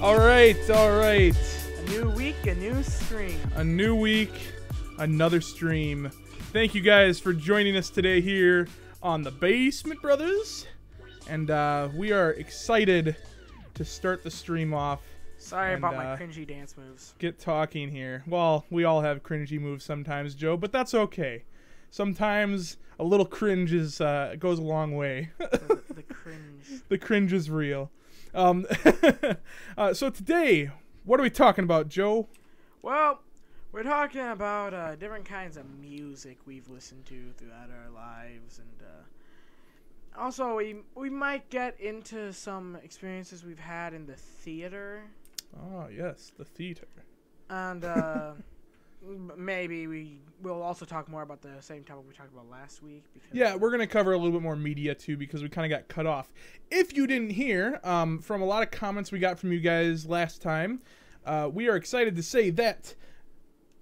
All right. A new week, a new stream. A new week, another stream. Thank you guys for joining us today here on the Basement Brothers. And we are excited to start the stream off. Sorry about my cringy dance moves. Get talking here. Well, we all have cringy moves sometimes, Joe, but that's okay. Sometimes a little cringe is goes a long way. The cringe. The cringe is real. So today, what are we talking about, Joe? Well, we're talking about different kinds of music we've listened to throughout our lives, and also we might get into some experiences we've had in the theater. Oh yes, the theater. And maybe we will also talk more about the same topic we talked about last week. Because, yeah, we're going to cover a little bit more media, too, because we kind of got cut off. If you didn't hear from a lot of comments we got from you guys last time, we are excited to say that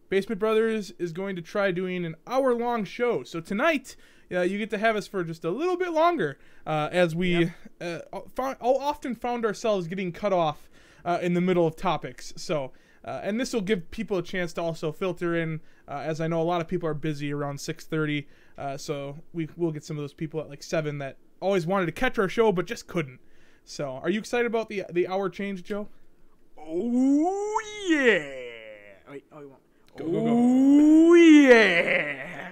Basement Brothers is going to try doing an hour-long show. So tonight, you get to have us for just a little bit longer, as we often found ourselves getting cut off in the middle of topics. So... and this will give people a chance to also filter in, as I know a lot of people are busy around 6:30, so we'll get some of those people at like 7 that always wanted to catch our show but just couldn't. So, are you excited about the hour change, Joe? Oh yeah! Wait, oh, you won't. Go. Oh yeah!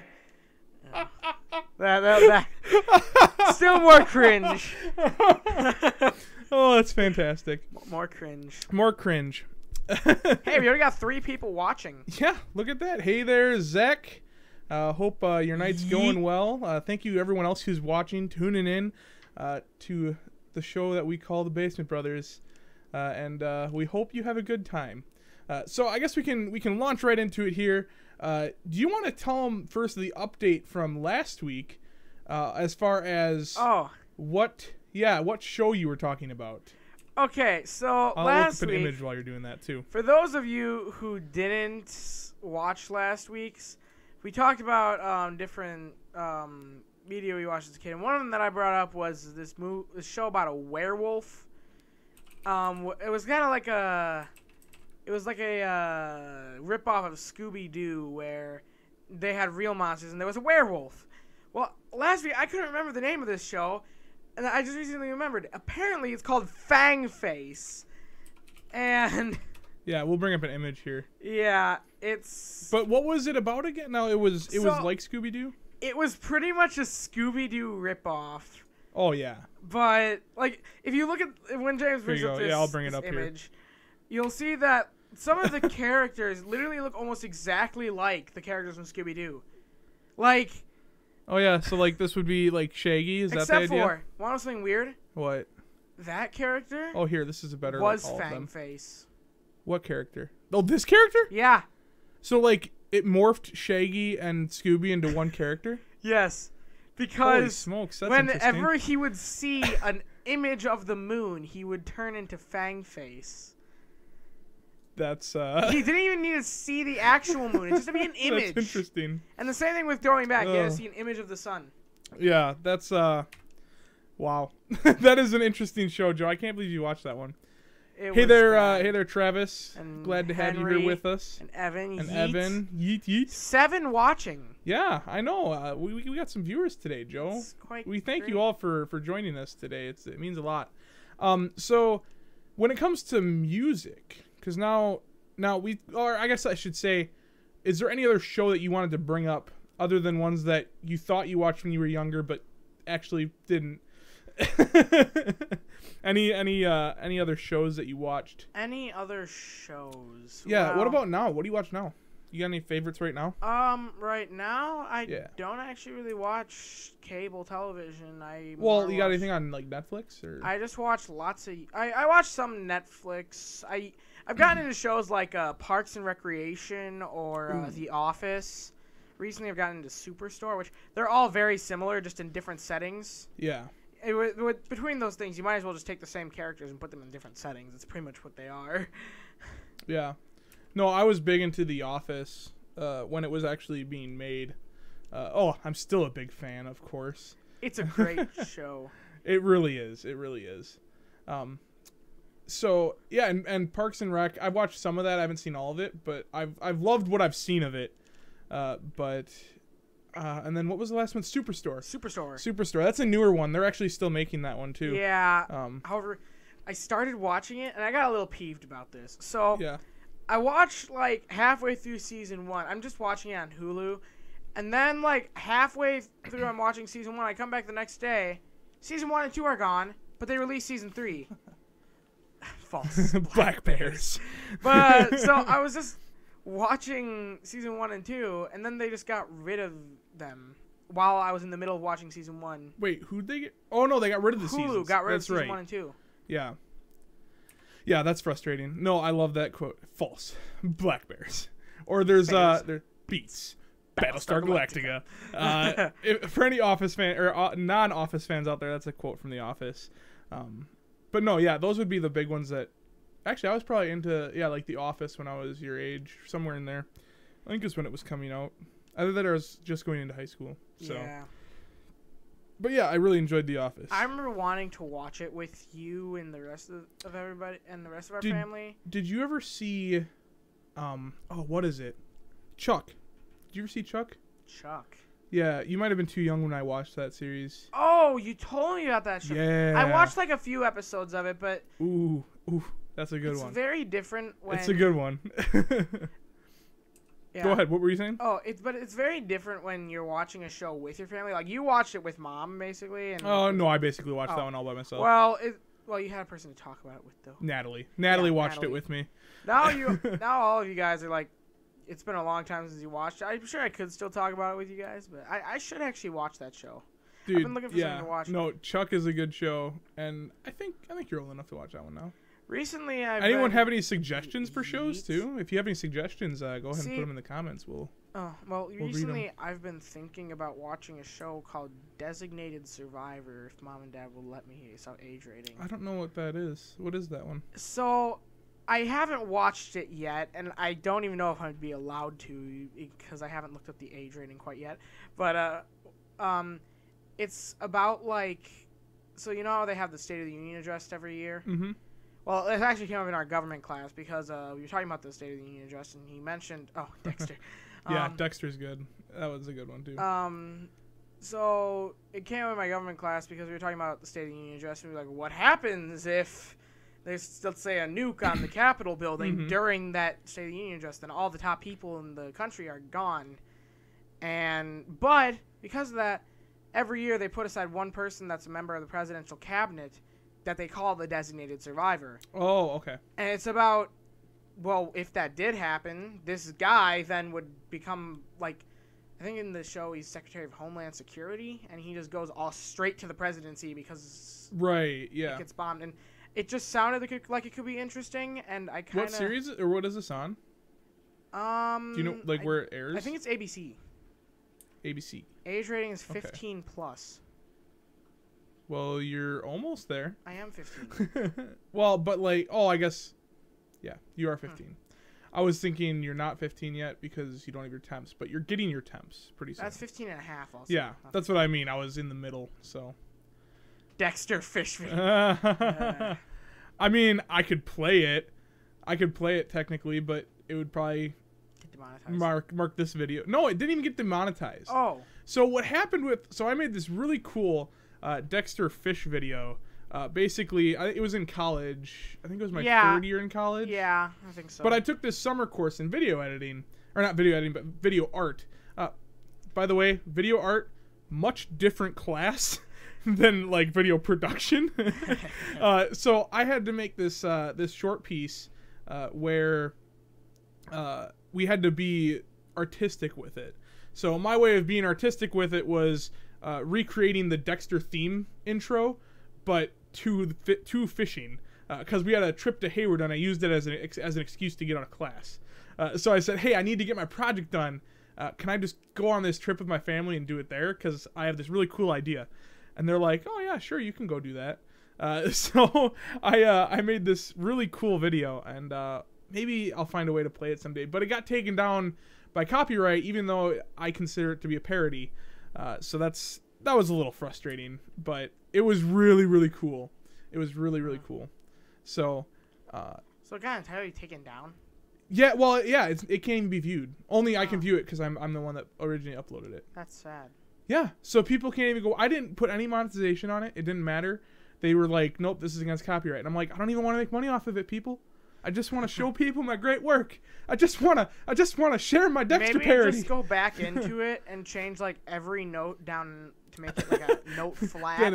that still more cringe. Oh, that's fantastic. More cringe. More cringe. Hey, we already got 3 people watching. Yeah, look at that. Hey there, Zach. Hope your night's going well. Thank you everyone else who's watching, tuning in to the show that we call the Basement Brothers, and we hope you have a good time. So I guess we can launch right into it here. Do you want to tell them first the update from last week, as far as what show you were talking about? Okay, so I'll last look up an week, image while you're doing that too. For those of you who didn't watch last week's, we talked about different media we watched as a kid, and one of them that I brought up was this show about a werewolf. It was kind of like a rip-off of Scooby-Doo, where they had real monsters and there was a werewolf. Well, last week I couldn't remember the name of this show. And I just recently remembered. Apparently, it's called Fang Face, and yeah, we'll bring up an image here. Yeah, it's. But what was it about again? No, it was like Scooby-Doo. It was pretty much a Scooby-Doo ripoff. Oh yeah. But like, if you look at when James brings up this, I'll bring it up image, you'll see that some of the characters literally look almost exactly like the characters from Scooby-Doo, like. Oh yeah, so like this would be like Shaggy, is that the idea? Except for, want to know something weird? What? That character. Oh, here, this is a better. Was like, Fang Face. What character? Oh, this character? Yeah. So like it morphed Shaggy and Scooby into one character? Yes, because holy smokes, that's whenever he would see an image of the moon, he would turn into Fang Face. That's He didn't even need to see the actual moon. It's just to be an image. That's interesting. And the same thing with throwing back. You had to see an image of the sun. Yeah, that's wow. That is an interesting show, Joe. I can't believe you watched that one. Hey there, Travis. And glad to have you here with us. And Evan. And Evan. Yeet. 7 watching. Yeah, I know. We got some viewers today, Joe. We thank you all for joining us today. It means a lot. So when it comes to music. Because now I guess I should say, is there any other show that you wanted to bring up other than ones that you thought you watched when you were younger but actually didn't? Any other shows that you watched? Any other shows? Yeah. Well, what about now? What do you watch now? You got any favorites right now? Right now I don't actually really watch cable television. You got anything on like Netflix or? I just watch lots of. I watch some Netflix. I've gotten into shows like Parks and Recreation or The Office. Recently, I've gotten into Superstore, which they're all very similar, just in different settings. Yeah. Between those things, you might as well just take the same characters and put them in different settings. It's pretty much what they are. Yeah. No, I was big into The Office when it was actually being made. I'm still a big fan, of course. It's a great show. It really is. It really is. So yeah, and Parks and Rec. I've watched some of that. I haven't seen all of it, but I've loved what I've seen of it. And then what was the last one? Superstore. Superstore. That's a newer one. They're actually still making that one too. Yeah. However, I started watching it and I got a little peeved about this. So yeah. I watched like halfway through season 1. I'm just watching it on Hulu, and then like halfway through, I'm watching season 1. I come back the next day. Season 1 and 2 are gone, but they released season 3. False. Black Bears. But so I was just watching season 1 and 2, and then they just got rid of them while I was in the middle of watching season 1. Wait, who'd they get? Oh no, they got rid of the seasons. Hulu got rid of That's season right. 1 and 2. Yeah. Yeah, that's frustrating. No, I love that quote. False. Black Bears. Or there's there Beats. Battlestar Galactica. For any Office fan or non-Office fans out there, that's a quote from The Office. But no, yeah, those would be the big ones that. Actually, I was probably into like The Office when I was your age, somewhere in there. I think it's when it was coming out. Either that or I was just going into high school. So. Yeah. But yeah, I really enjoyed The Office. I remember wanting to watch it with you and the rest of everybody and the rest of our family. Did you ever see, what is it? Chuck. Did you ever see Chuck? Chuck. Yeah, you might have been too young when I watched that series. Oh, you told me about that show. Yeah. I watched like a few episodes of it, but Ooh, that's a good one. It's very different when It's a good one. Yeah. Go ahead. What were you saying? Oh, it's very different when you're watching a show with your family. Like you watched it with Mom, basically. And no, I basically watched that one all by myself. Well, you had a person to talk about it with though. Natalie watched it with me. Now all of you guys are like, it's been a long time since you watched it. I'm sure I could still talk about it with you guys, but I should actually watch that show. Dude, I've been looking for something to watch. No, Chuck is a good show, and I think you're old enough to watch that one now. Recently, Anyone have any suggestions for shows too? If you have any suggestions, go ahead and put them in the comments. Recently I've been thinking about watching a show called Designated Survivor. If Mom and Dad will let me, it's out age rating. I don't know what that is. What is that one? So, I haven't watched it yet, and I don't even know if I'd be allowed to because I haven't looked up the age rating quite yet. But it's about like, so you know how they have the State of the Union address every year. Mm-hmm. Well, it actually came up in our government class because we were talking about the State of the Union address, and he mentioned, Dexter. Yeah, Dexter's good. That was a good one, too. So it came up in my government class because we were talking about the State of the Union address, and we were like, what happens if there's, let's say, a nuke on the Capitol building during that State of the Union address? Then all the top people in the country are gone. But because of that, every year they put aside one person that's a member of the presidential cabinet that they call the designated survivor. Oh, okay. And it's about, well, if that did happen, this guy then would become, like, I think in the show he's Secretary of Homeland Security, and he just goes all straight to the presidency because it gets bombed. And it just sounded like it could be interesting, and I kind of... What series, or what is this on? Do you know, like, where it airs? I think it's ABC. ABC. Age rating is 15 plus. Well, you're almost there. I am 15. Well, but like, I guess, yeah, you are 15. I was thinking you're not 15 yet because you don't have your temps, but you're getting your temps pretty soon. That's 15 and a half also. Yeah, that's what I mean. I was in the middle, so. Dexter Fishman. I mean, I could play it. Technically, but it would probably get demonetized. Mark this video. No, it didn't even get demonetized. Oh. So what happened so I made this really cool Dexter Fish video. Basically, it was in college. I think it was my third year in college. Yeah, I think so. But I took this summer course in video editing. Or not video editing, but video art. By the way, video art, much different class than, like, video production. So I had to make this this short piece where we had to be artistic with it. So my way of being artistic with it was recreating the Dexter theme intro, but to fishing, because we had a trip to Hayward and I used it as an excuse to get out of class. So I said, hey, I need to get my project done. Can I just go on this trip with my family and do it there? Because I have this really cool idea. And they're like, oh yeah, sure, you can go do that. So I made this really cool video, and maybe I'll find a way to play it someday. But it got taken down by copyright, even though I consider it to be a parody. So that was a little frustrating, but it was really, really cool. It was really, really cool. So So it got entirely taken down. Yeah, well, yeah, it can't even be viewed. Only I can view it because I'm the one that originally uploaded it. That's sad. Yeah, so people can't even go. I didn't put any monetization on it. It didn't matter. They were like, nope, this is against copyright. And I'm like, I don't even want to make money off of it, people. I just want to show people my great work. I just want to share my Dexter parody. Maybe just go back into it and change like every note down to make it like a note flat.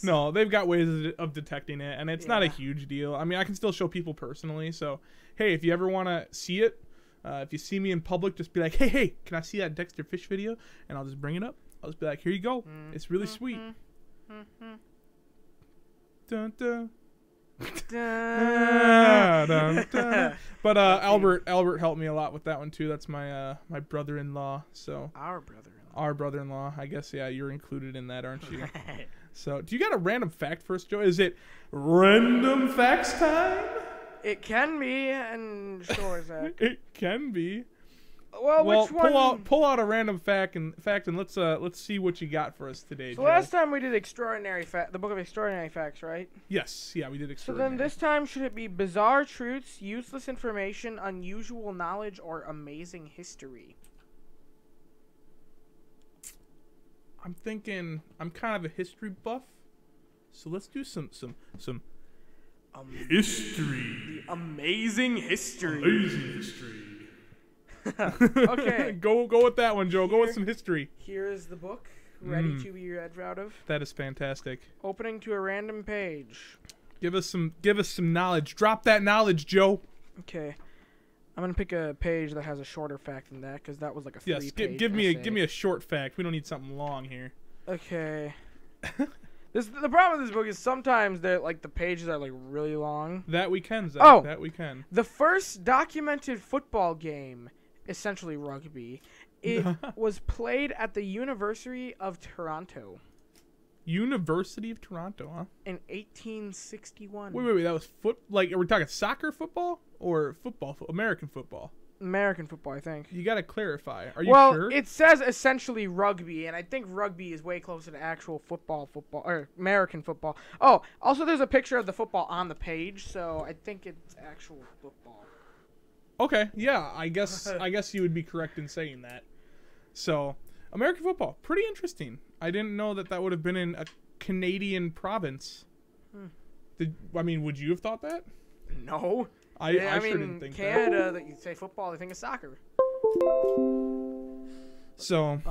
No, they've got ways of detecting it, and it's not a huge deal. I mean, I can still show people personally. So, hey, if you ever want to see it, if you see me in public, just be like, hey, can I see that Dexter Fish video? And I'll just bring it up. I'll just be like, here you go. It's really sweet. Dun, dun. But Albert helped me a lot with that one too. That's my my brother-in-law. So our brother-in-law. I guess you're included in that, aren't you? So do you got a random fact for us, Joe? Is it random facts time? It can be, and sure, Zach. It can be. Well, which one? Pull out a random fact and let's see what you got for us today. So Joe. last time we did the Book of Extraordinary Facts, right? Yes, yeah, we did So extraordinary. then this time, should it be bizarre truths, useless information, unusual knowledge, or amazing history? I'm thinking I'm kind of a history buff, so let's do some history. The amazing history. Amazing history. Okay. Go with that one, Joe. Go with some history. Here is the book, ready to be read out of. That is fantastic. Opening to a random page. Give us some knowledge. Drop that knowledge, Joe. Okay. I'm gonna pick a page that has a shorter fact than that, because that was like a three-page give me a short fact. We don't need something long here. Okay. The problem with this book is sometimes the pages are like really long. That we can, Zach. That we can. The first documented football game, essentially rugby, it was played at the University of Toronto. University of Toronto, huh? In 1861. Wait. That was are we talking soccer football or football? American football? American football, I think. You got to clarify. Are you well, sure? It says essentially rugby, and I think rugby is way closer to actual football, or American football. Oh, also there's a picture of the football on the page, so I think it's actual football. Okay, yeah, I guess you would be correct in saying that. So, American football, pretty interesting. I didn't know that would have been in a Canadian province. Would you have thought that? No. I sure didn't think Canada, that you say football, they think of soccer. So,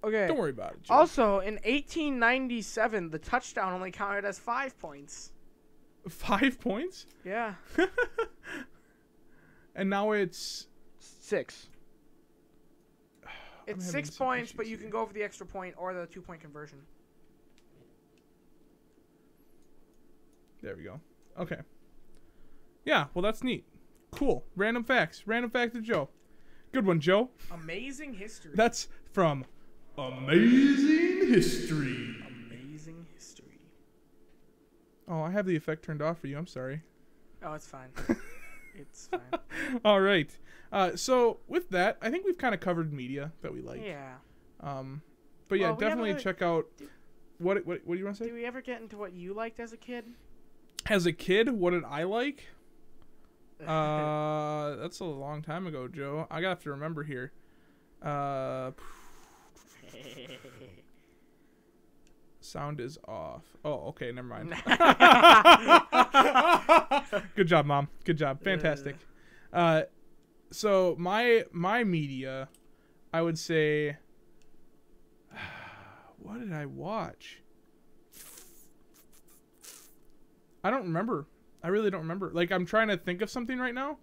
okay. Don't worry about it, Joe. Also, in 1897, the touchdown only counted as 5 points. 5 points? Yeah. And now it's 6. It's 6 points, but you can go for the extra point or the 2-point conversion. There we go. Okay. Yeah, well, that's neat. Cool. Random facts. Random fact of Joe. Good one, Joe. Amazing history. That's from Amazing History. Amazing history. Oh, I have the effect turned off for you. I'm sorry. Oh, it's fine. It's fine. All right. So with that, I think we've kind of covered media that we like. Yeah. But yeah, definitely check out. What do you want to say? Did we ever get into what you liked as a kid? As a kid, what did I like? That's a long time ago, Joe. I have to remember here. Sound is off. Oh, okay, never mind. Good job, Mom. Good job. Fantastic. So my media, I would say, what did I watch? I don't remember. I really don't remember. Like, I'm trying to think of something right now.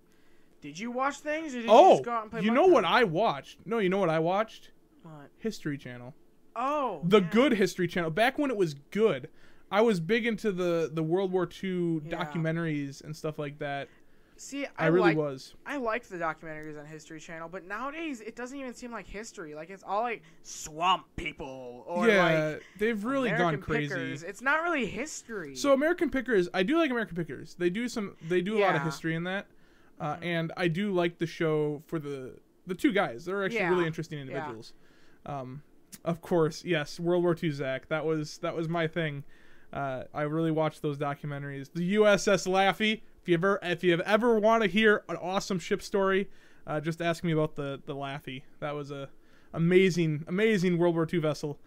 Did you watch things, or did you just go out and play you know what I watched? No, you know what I watched? What? History Channel. Oh. The good History Channel. Back when it was good. I was big into the World War II documentaries and stuff like that. See, I really was. I liked the documentaries on History Channel, but nowadays it doesn't even seem like history. Like, it's all like swamp people or like they've really American gone crazy. Pickers. It's not really history. So American Pickers, I do like American Pickers. They do a lot of history in that, and I do like the show for the two guys. They're actually really interesting individuals. Of course, yes, World War II, Zach. That was my thing. I really watched those documentaries. The USS Laffy. If you ever want to hear an awesome ship story, just ask me about the Laffy. That was a amazing World War II vessel.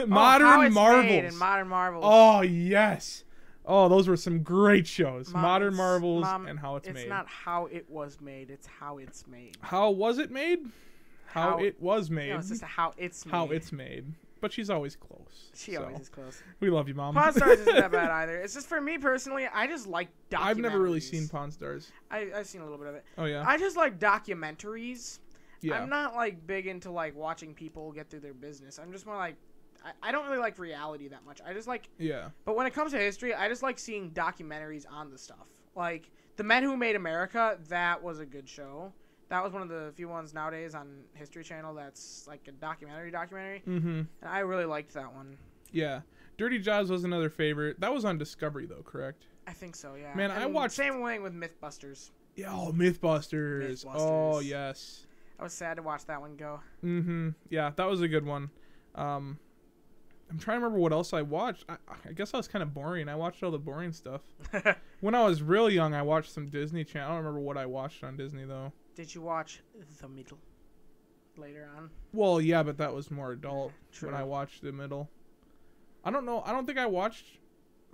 Modern Marvels. Modern Marvels. Oh yes. Oh, those were some great shows. Modern Marvels and How It's Made. It's not how it was made. It's how it's made. How was it made? How it was made. No, it's just how it's made. How it's made. But she's always close. She always is close. We love you, Mom. Pawn Stars isn't that bad either. It's just for me personally, I just like documentaries. I've never really seen Pawn Stars. I've seen a little bit of it. Oh, yeah? I just like documentaries. Yeah. I'm not like big into like watching people get through their business. I'm just more like, I don't really like reality that much. I just like... Yeah. But when it comes to history, I just like seeing documentaries on the stuff. Like, The Men Who Made America, that was a good show. That was one of the few ones nowadays on History Channel that's like a documentary. Mm-hmm. And I really liked that one. Yeah. Dirty Jobs was another favorite. That was on Discovery, though, correct? I think so, yeah. Man, and I watched... Same thing with Mythbusters. Yeah, oh, Mythbusters. Oh, yes. I was sad to watch that one go. Mm-hmm. Yeah, that was a good one. I'm trying to remember what else I watched. I guess I was kind of boring. I watched all the boring stuff. When I was real young, I watched some Disney Channel. I don't remember what I watched on Disney, though. Did you watch The Middle later on? Well, yeah, but that was more adult. True. When I watched The Middle. I don't know. I don't think I watched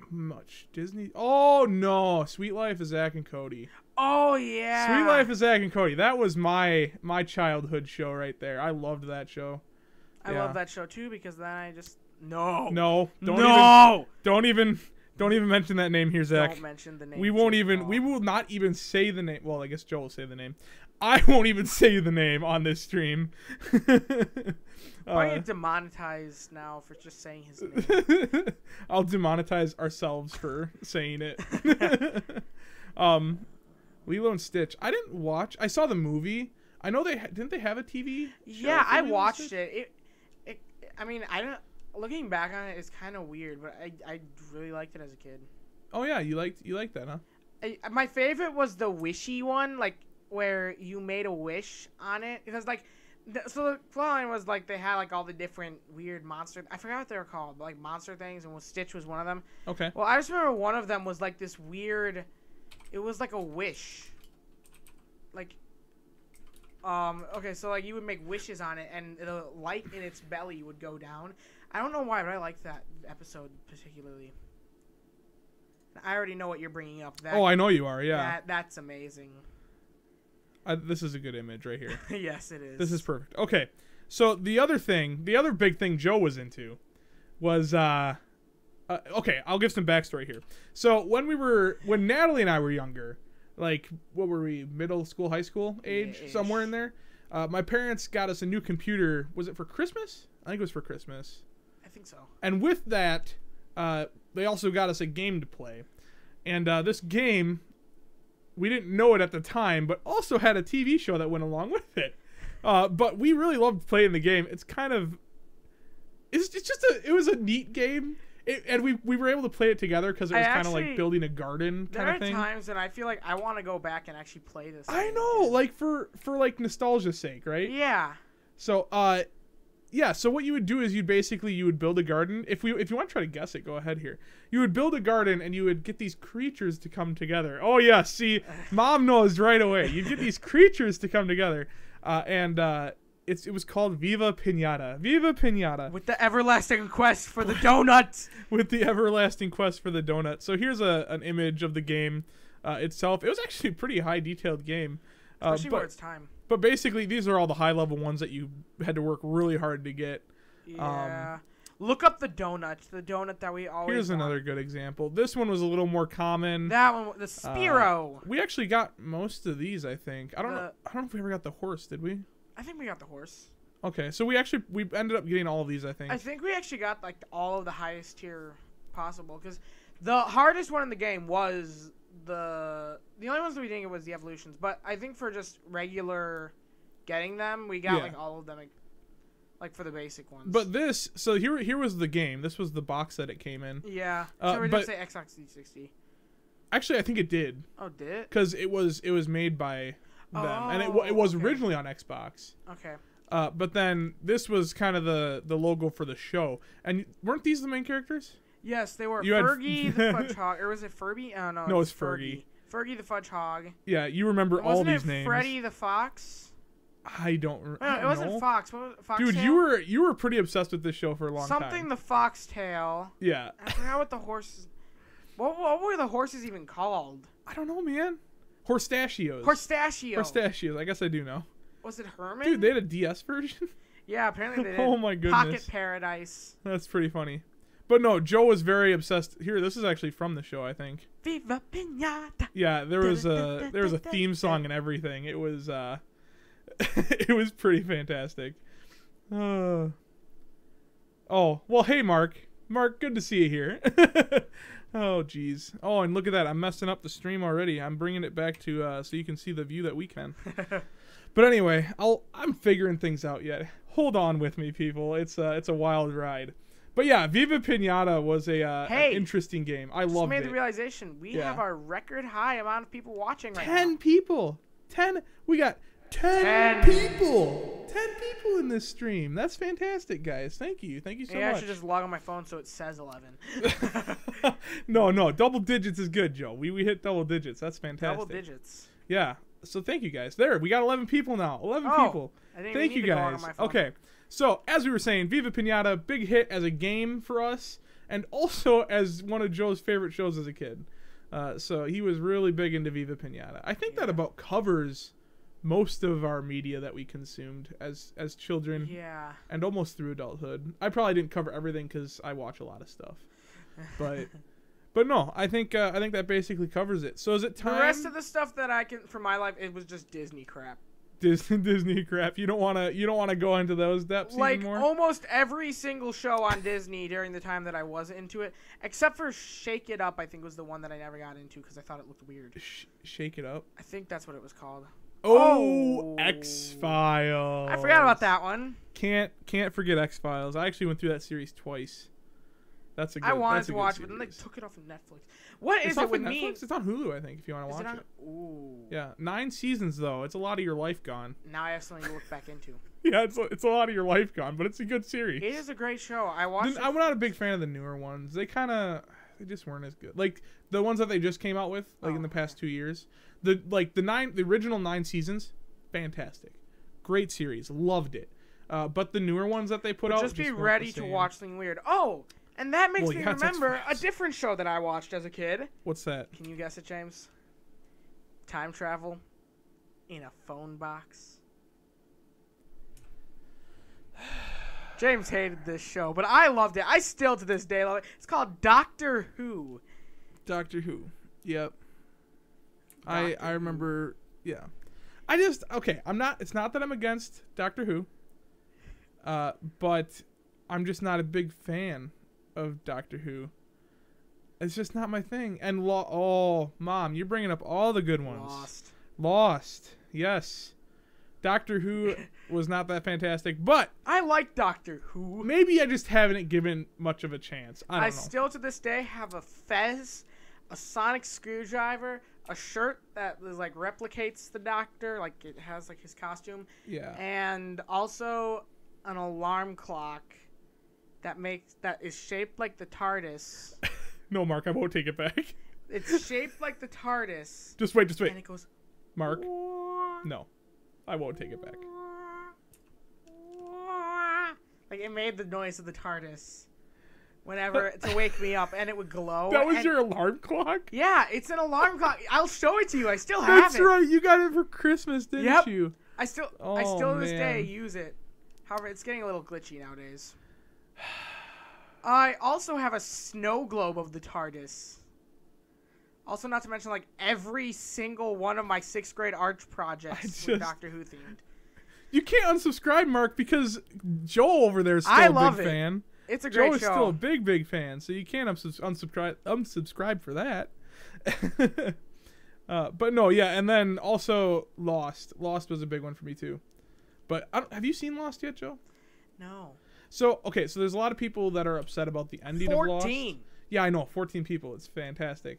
much Disney. Oh, no. Sweet Life of Zack and Cody. Oh, yeah. Sweet Life of Zack and Cody. That was my childhood show right there. I loved that show. I love that show, too, because then I just... No. Don't even mention that name here, Zach. Don't mention the name. We will not even say the name. Well, I guess Joe will say the name. I won't even say the name on this stream. Why are you demonetized now for just saying his name? I'll demonetize ourselves for saying it. Lilo and Stitch. I didn't watch. I saw the movie. I know didn't they have a TV show? Yeah, I watched it. I mean, I don't. Looking back on it, it's kind of weird, but I really liked it as a kid. Oh yeah, you liked that, huh? My favorite was the wishy one, like where you made a wish on it, because like, so the plotline was like they had like all the different weird monster. I forgot what they were called, but like monster things, and Stitch was one of them. Okay. Well, I just remember one of them was like this weird. It was like a wish. Like. Okay, so like you would make wishes on it, and the light in its belly would go down. I don't know why, but I liked that episode particularly. I already know what you're bringing up. Oh, I know you are. Yeah. That's amazing. This is a good image right here. Yes, it is. This is perfect. Okay, so the other big thing Joe was into was okay. I'll give some backstory here. So when Natalie and I were younger. Like, what were we, middle school, high school age? Yeah, somewhere in there. My parents got us a new computer. Was it for Christmas? I think it was for Christmas. I think so. And with that, they also got us a game to play. And this game, we didn't know it at the time, but also had a TV show that went along with it. But we really loved playing the game. It's kind of... It was a neat game. And we were able to play it together because it was kind of like building a garden kind of thing. There are times that I feel like I want to go back and actually play this. I know, like for like nostalgia's sake, right? Yeah. So yeah. So what you would do is you would build a garden. If you want to try to guess it, go ahead here. You would build a garden and you would get these creatures to come together. Oh yeah, see, Mom knows right away. You get these creatures to come together, it was called Viva Pinata. Viva Pinata. With the everlasting quest for the donut. With the everlasting quest for the donut. So here's an image of the game itself. It was actually a pretty high detailed game. Especially for its time. But basically, these are all the high level ones that you had to work really hard to get. Yeah. Look up the donut. The donut that we always Here's another good example. This one was a little more common. That one, the Spiro. We actually got most of these, I think. I don't know if we ever got the horse, did we? I think we got the horse. Okay, so we ended up getting all of these, I think. I think we actually got like all of the highest tier possible, because the hardest one in the game was the only ones that we didn't get was the evolutions, but I think for just regular getting them, we got like all of them, like for the basic ones. But so here was the game. This was the box that it came in. Yeah. So we didn't say Xbox 360. Actually, I think it did. Oh, did it? Because it was made by them, and it was originally on Xbox. Okay. But then this was kind of the logo for the show. And weren't these the main characters? Yes, they were You had- Fergie the Fudge Hog, or was it Furby? Oh no, No, it's it's Fergie. Fergie the Fudge Hog. Yeah, you remember And all wasn't these it names. Freddy the Fox? I don't No, it wasn't know. Fox. What was it? Dude, Foxtail? you were pretty obsessed with this show for a long time. Something the Foxtail. Yeah. I forgot what the horses. What were the horses even called? I don't know, man. Horstachios. Horstachio. I guess I do know. Was it Herman? Dude, they had a DS version? Yeah, apparently they did. Oh my goodness. Pocket Paradise. That's pretty funny. But no, Joe was very obsessed. Here, this is actually from the show, I think. Viva Pinata. Yeah, there was a theme song and everything. It was it was pretty fantastic. Oh, well, hey Mark. Mark, good to see you here. Oh jeez. Oh, and look at that. I'm messing up the stream already. I'm bringing it back to so you can see the view that we can. But anyway, I'm figuring things out yet. Hold on with me, people. It's a wild ride. But yeah, Viva Pinata was an interesting game. I loved it. Just made the realization we have our record high amount of people watching right now. 10 people. 10. We got 10 people. 10 people in this stream. That's fantastic, guys. Thank you. Thank you so much. I should just log on my phone so it says 11. No. Double digits is good, Joe. We hit double digits. That's fantastic. Double digits. Yeah. So thank you guys. There, we got 11 people now. 11 people. Thank you guys. Okay. So, as we were saying, Viva Pinata, big hit as a game for us, and also as one of Joe's favorite shows as a kid. So he was really big into Viva Pinata. I think that about covers most of our media that we consumed as children. Yeah. And almost through adulthood. I probably didn't cover everything because I watch a lot of stuff. But no, I think that basically covers it. So is it time? The rest of the stuff that I can from my life, it was just Disney crap. Disney crap. You don't want to go into those depths anymore? Like almost every single show on Disney during the time that I wasn't into it, except for Shake It Up, I think was the one that I never got into because I thought it looked weird. Shake It Up? I think that's what it was called. Oh, X-Files. I forgot about that one. Can't forget X-Files. I actually went through that series twice. That's a good. I wanted to watch it, but then they took it off of Netflix. What is it with me? It's on Hulu, I think, if you want to watch it. Ooh. Yeah, 9 seasons though. It's a lot of your life gone. Now I have something to look back into. Yeah, it's a lot of your life gone, but it's a good series. It is a great show. I watched. I'm not a big fan of the newer ones. They just weren't as good. Like the ones that they just came out with, in the past 2 years. The original 9 seasons, fantastic, great series, loved it. But the newer ones that they put out, just be ready to watch something weird. Oh. And that makes me remember a different show that I watched as a kid. What's that? Can you guess it, James? Time travel in a phone box. James hated this show, but I loved it. I still to this day love it. It's called Doctor Who. Doctor Who. Yep. I remember. Yeah. It's not that I'm against Doctor Who. But I'm just not a big fan of Doctor Who. It's just not my thing. And Mom, you're bringing up all the good ones. Lost. Yes. Doctor Who was not that fantastic, but I like Doctor Who. Maybe I just haven't given much of a chance. I don't know. Still to this day have a fez, a sonic screwdriver, a shirt that is like replicates the Doctor, like it has like his costume. Yeah. And also an alarm clock that is shaped like the TARDIS. No, Mark, I won't take it back. It's shaped like the TARDIS. Just wait. And it goes, Mark. No, I won't take it back. Like it made the noise of the TARDIS whenever to wake me up, and it would glow. That was your alarm clock? Yeah, it's an alarm clock. I'll show it to you. I still have it. That's right. You got it for Christmas, didn't you? I still to this day use it. However, it's getting a little glitchy nowadays. I also have a snow globe of the TARDIS. Also, not to mention, like, every single one of my 6th grade art projects were Doctor Who themed. You can't unsubscribe, Mark, because Joel over there is still a big fan. It's a great show. Joel is still a big, big fan, so you can't unsubscribe for that. But no, yeah, and then also Lost. Lost was a big one for me, too. But have you seen Lost yet, Joe? No. So there's a lot of people that are upset about the ending of Lost. 14. Yeah, I know. 14 people. It's fantastic.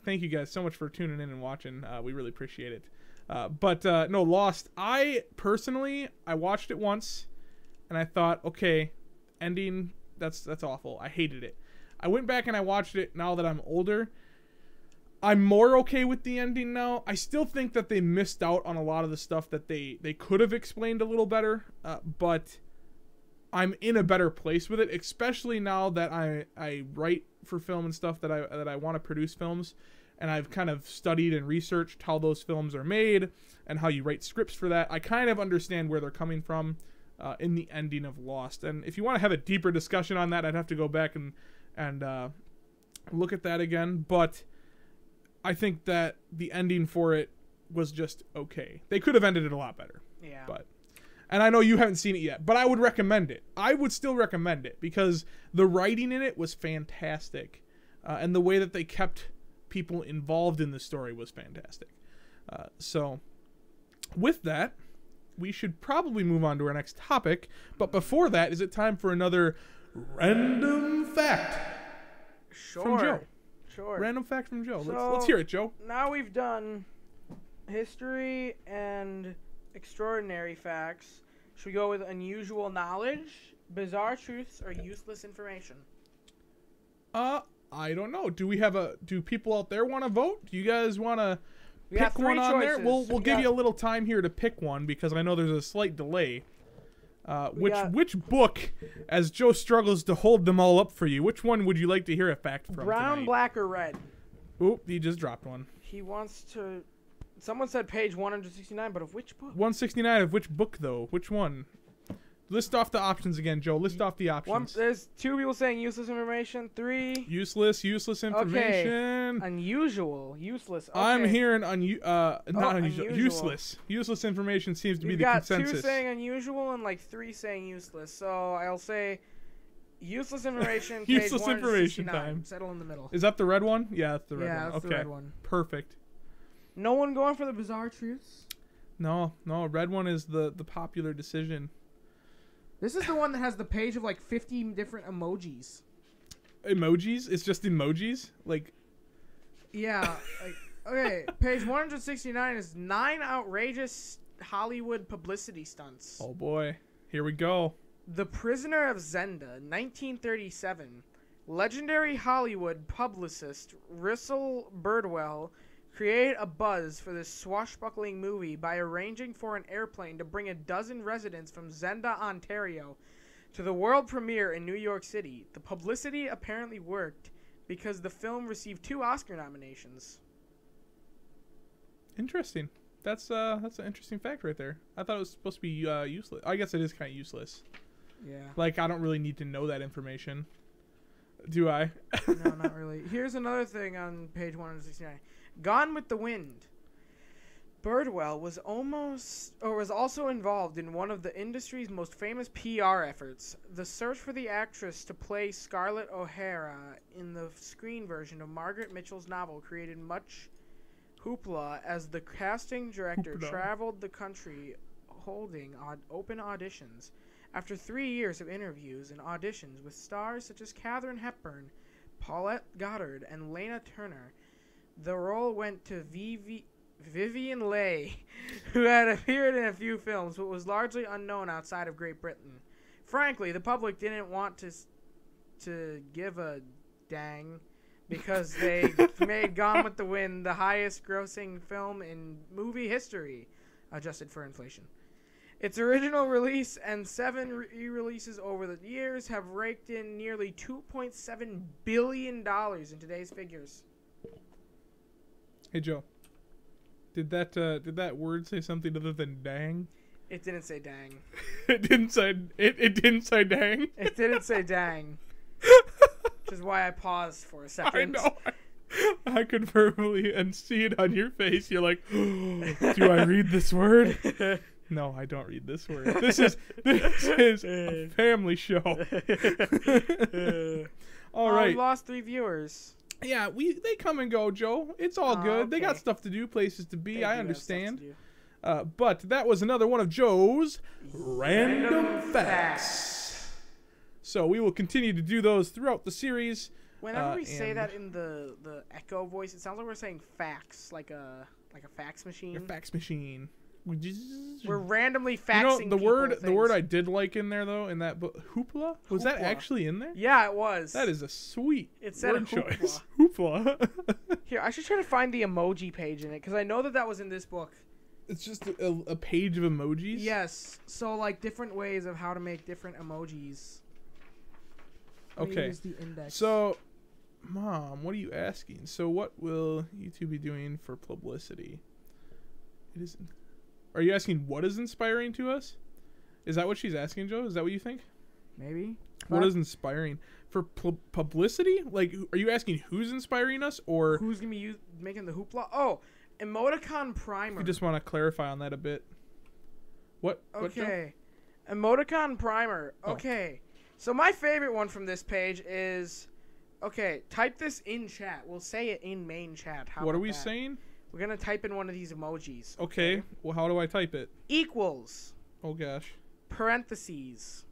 Thank you guys so much for tuning in and watching. We really appreciate it. But no, Lost. I watched it once, and I thought, okay, ending. That's awful. I hated it. I went back and I watched it now that I'm older. I'm more okay with the ending now. I still think that they missed out on a lot of the stuff that they could have explained a little better, but I'm in a better place with it, especially now that I write for film and stuff, that I want to produce films, and I've kind of studied and researched how those films are made and how you write scripts for that. I kind of understand where they're coming from in the ending of Lost. And if you want to have a deeper discussion on that, I'd have to go back and look at that again, but I think that the ending for it was just okay. They could have ended it a lot better. Yeah. And I know you haven't seen it yet, but I would recommend it. I would still recommend it because the writing in it was fantastic. And the way that they kept people involved in the story was fantastic. So with that, we should probably move on to our next topic. But before that, is it time for another random fact from Joe? Sure. Random fact from Joe. So, let's hear it, Joe. Now we've done history and extraordinary facts. Should we go with unusual knowledge, bizarre truths, or useless information? I don't know. Do people out there want to vote? Do you guys want to pick one on there? We'll give you a little time here to pick one because I know there's a slight delay. Which book, as Joe struggles to hold them all up for you, which one would you like to hear a fact from Brown, tonight? black, or red? Oop, he just dropped one. He wants to... Someone said page 169, but of which book? 169 of which book, though? Which one? List off the options again, Joe. List off the options. There's 2 people saying useless information. 3... Useless information. Okay. Unusual. Useless. Okay. I'm hearing not unusual. Useless information seems to be the consensus. We've got 2 saying unusual and like 3 saying useless. So I'll say useless information. Useless information time. Settle in the middle. Is that the red one? Yeah, that's the red one. Yeah, that's the red one. Perfect. No one going for the bizarre truths? No. Red one is the popular decision. This is the one that has the page of like 50 different emojis. Emojis? It's just emojis? Like... Yeah. Okay, page 169 is 9 outrageous Hollywood publicity stunts. Oh boy. Here we go. The Prisoner of Zenda, 1937. Legendary Hollywood publicist Russell Birdwell created a buzz for this swashbuckling movie by arranging for an airplane to bring 12 residents from Zenda, Ontario, to the world premiere in New York City. The publicity apparently worked because the film received 2 Oscar nominations. Interesting. That's an interesting fact right there. I thought it was supposed to be useless. I guess it is kind of useless. Yeah. Like, I don't really need to know that information. Do I? No, not really. Here's another thing on page 169. Gone with the Wind. Birdwell was also involved in one of the industry's most famous PR efforts. The search for the actress to play Scarlett O'Hara in the screen version of Margaret Mitchell's novel created much hoopla as the casting director traveled the country holding open auditions. After 3 years of interviews and auditions with stars such as Katharine Hepburn, Paulette Goddard, and Lana Turner, the role went to Vivian Leigh, who had appeared in a few films but was largely unknown outside of Great Britain. Frankly, the public didn't want to give a dang because they made Gone with the Wind the highest-grossing film in movie history, adjusted for inflation. Its original release and 7 re-releases over the years have raked in nearly $2.7 billion in today's figures. Hey Joe, did that word say something other than dang? It didn't say dang. It didn't say dang. It didn't say dang. Which is why I paused for a second. I know. I could verbally and see it on your face. You're like, do I read this word? No, I don't read this word. This is a family show. All right. We lost 3 viewers. Yeah, they come and go, Joe. It's all good. Okay. They got stuff to do, places to be. I understand. But that was another one of Joe's random facts. So we will continue to do those throughout the series. Whenever we say that in the echo voice, it sounds like we're saying fax, like a fax machine. A fax machine. We're randomly faxing the word things. I did like in there though in that book, hoopla, was that actually in there? Yeah, it was. That is a sweet word choice. Hoopla. Here, I should try to find the emoji page in it because I know that was in this book. It's just a page of emojis. Yes. So like different ways of how to make different emojis. Okay. Use the index. So, Mom, what are you asking? So, what will YouTube be doing for publicity? It isn't. Are you asking what is inspiring to us? Is that what she's asking, Joe? Is that what you think? Maybe. What is inspiring for publicity? Like, are you asking who's inspiring us, or who's gonna be making the hoopla? Oh, emoticon primer. You just want to clarify on that a bit. What? Okay. Emoticon primer. Okay. So my favorite one from this page is, okay, type this in chat. We'll say it in main chat. What are we saying? We're going to type in one of these emojis. Okay. Well, how do I type it? Equals. Oh, gosh. Parentheses.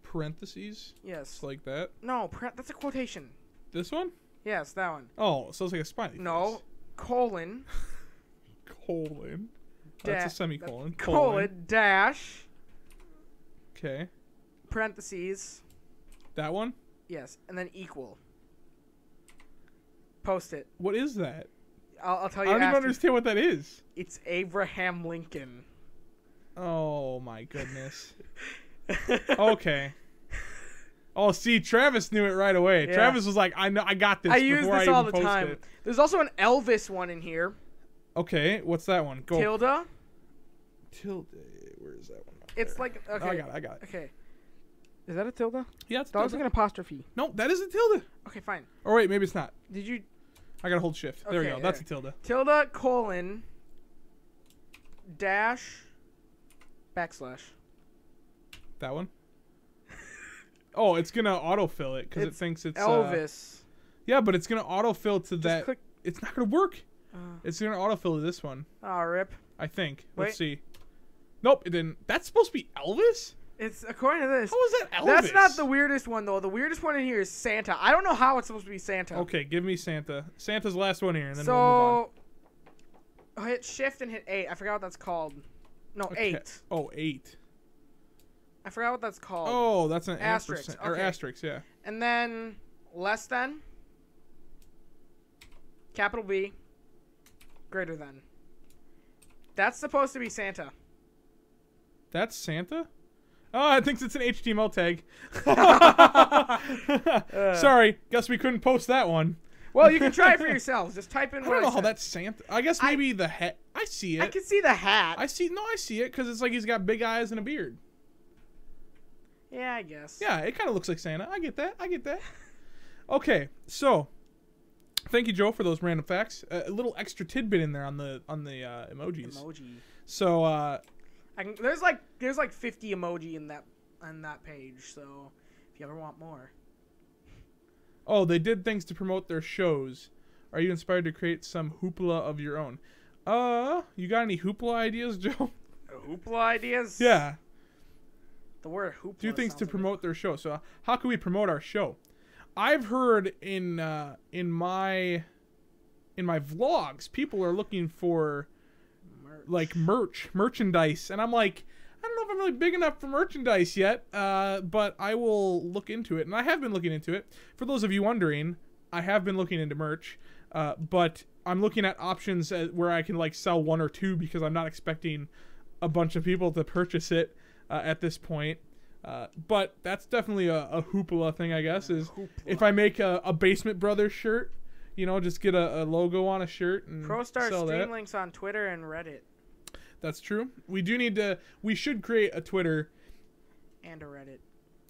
Parentheses? Yes. Like that? No, that's a quotation. This one? Yes, that one. Oh, so it's like a smiley face. No. Colon. Colon. That's a semicolon. Colon. Dash. Okay. Parentheses. That one? Yes, and then equal. Post it. What is that? I'll tell you. I don't even understand what that is. It's Abraham Lincoln. Oh my goodness. Okay. Oh, see, Travis knew it right away. Yeah. Travis was like, "I know, I got this." I use this all the time. It. There's also an Elvis one in here. Okay, what's that one? Go. Tilde. Tilde. Where is that one? It's like okay. Oh, I got it. Okay. Is that a tilde? Yeah, it's a tilde. That looks like an apostrophe. No, that is a tilde. Okay, fine. Or wait, maybe it's not. Did you? I gotta hold shift. There we go. That's a tilde. Tilde colon dash backslash. That one? Oh, it's gonna autofill it because it thinks it's Elvis. Yeah, but it's gonna autofill to that. Click. It's not gonna work. It's gonna autofill to this one. Oh, rip. I think. Let's see. Nope, it didn't. That's supposed to be Elvis? It's according to this. How is that Elvis? That's not the weirdest one though. The weirdest one in here is Santa. I don't know how it's supposed to be Santa. Okay, give me Santa. Santa's the last one here, and then we'll move on. Hit shift and hit 8. I forgot what that's called. No, okay. 8. Oh, 8. I forgot what that's called. Oh, that's an asterisk. Or asterisk, yeah. And then less than. Capital B. Greater than. That's supposed to be Santa. That's Santa? Oh, I think it's an HTML tag. Sorry, guess we couldn't post that one. Well, you can try it for yourselves. Just type in. I don't know how that's Santa. I guess maybe the hat. I see it. I can see the hat. I see it because it's like he's got big eyes and a beard. Yeah, I guess. Yeah, it kind of looks like Santa. I get that. Okay, so thank you, Joe, for those random facts. A little extra tidbit in there on the emojis. So there's like 50 emoji in that page. So if you ever want more. Oh, they did things to promote their shows. Are you inspired to create some hoopla of your own? You got any hoopla ideas, Joe? Hoopla ideas? Yeah. The word hoopla. Do things to promote their show. So how can we promote our show? I've heard in my vlogs, people are looking for like merchandise, and I'm like, I don't know if I'm really big enough for merchandise yet, but I will look into it, and I have been looking into it. For those of you wondering, I have been looking into merch, but I'm looking at options where I can like sell 1 or 2 because I'm not expecting a bunch of people to purchase it at this point. But that's definitely a hoopla thing, I guess, is if I make a Basement Brothers shirt, you know, just get a logo on a shirt and ProStar sell stream that. links on Twitter and Reddit. That's true. We should create a Twitter. And a Reddit.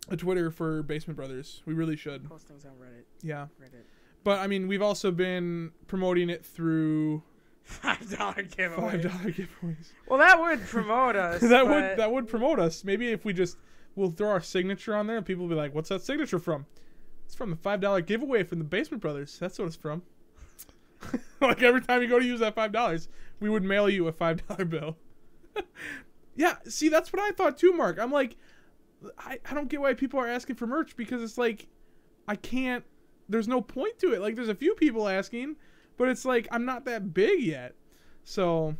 A Twitter for Basement Brothers. We really should. Post things on Reddit. Yeah. Reddit. But, I mean, we've also been promoting it through $5 giveaways. $5 giveaways. Well, that would promote us. that would promote us. Maybe if we'll throw our signature on there and people will be like, what's that signature from? It's from the $5 giveaway from the Basement Brothers. That's what it's from. Like every time you go to use that $5, we would mail you a $5 bill. Yeah, see, that's what I thought too, Mark. I'm like, I don't get why people are asking for merch because it's like, there's no point to it. Like, there's a few people asking, but it's like, I'm not that big yet. So,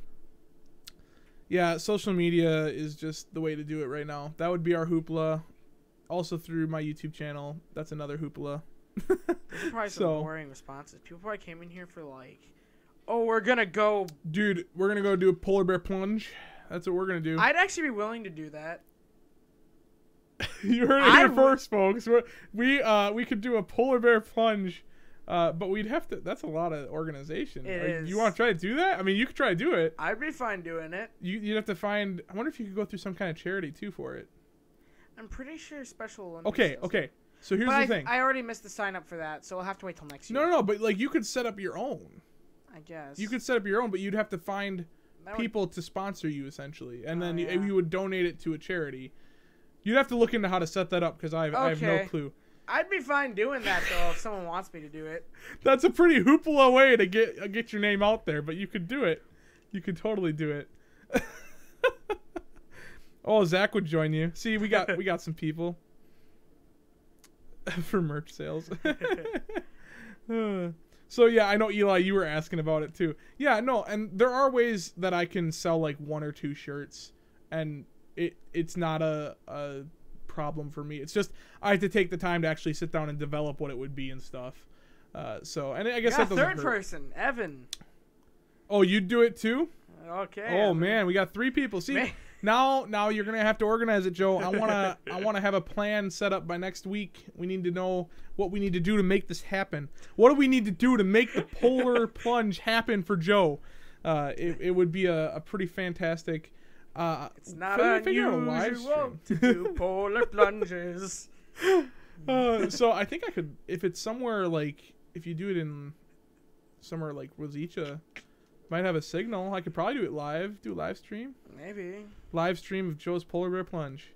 Yeah, social media is just the way to do it right now. That would be our hoopla. Also through my YouTube channel. That's another hoopla. Those are probably some boring responses. People probably came in here for like, oh, we're gonna go. Dude, we're gonna go do a polar bear plunge. That's what we're gonna do. I'd actually be willing to do that. You heard it here first, folks. We could do a polar bear plunge, but we'd have to. That's a lot of organization. It is. You want to try to do that? I mean, you could try to do it. I'd be fine doing it. You'd have to find. I wonder if you could go through some kind of charity too for it. I'm pretty sure Special Olympics. Okay. So here's the thing. I already missed the sign up for that, so I'll have to wait till next year. No. But like, you could set up your own. I guess. You could set up your own, but you'd have to find people to sponsor you essentially, and then you would donate it to a charity. You'd have to look into how to set that up because I have no clue. I'd be fine doing that though if someone wants me to do it. That's a pretty hoopla way to get your name out there, but you could do it. You could totally do it. Oh, Zach would join you. See, we got some people for merch sales. So yeah, I know Eli, you were asking about it too. Yeah, no, and there are ways that I can sell like 1 or 2 shirts, and it's not a problem for me. It's just I have to take the time to actually sit down and develop what it would be and stuff. So and I guess that doesn't hurt. Third person, Evan. Oh, you'd do it too? Okay. Oh Evan. Man, we got 3 people. See, now you're gonna have to organize it, Joe. I wanna have a plan set up by next week. We need to know what we need to do to make this happen. What do we need to do to make the polar plunge happen for Joe? It would be a pretty fantastic. It's not unusual to do polar plunges. So I think I could, if it's somewhere like, if you do it in somewhere like Rosiccia, might have a signal. I could probably do it live, do a live stream. Maybe. Live stream of Joe's polar bear plunge.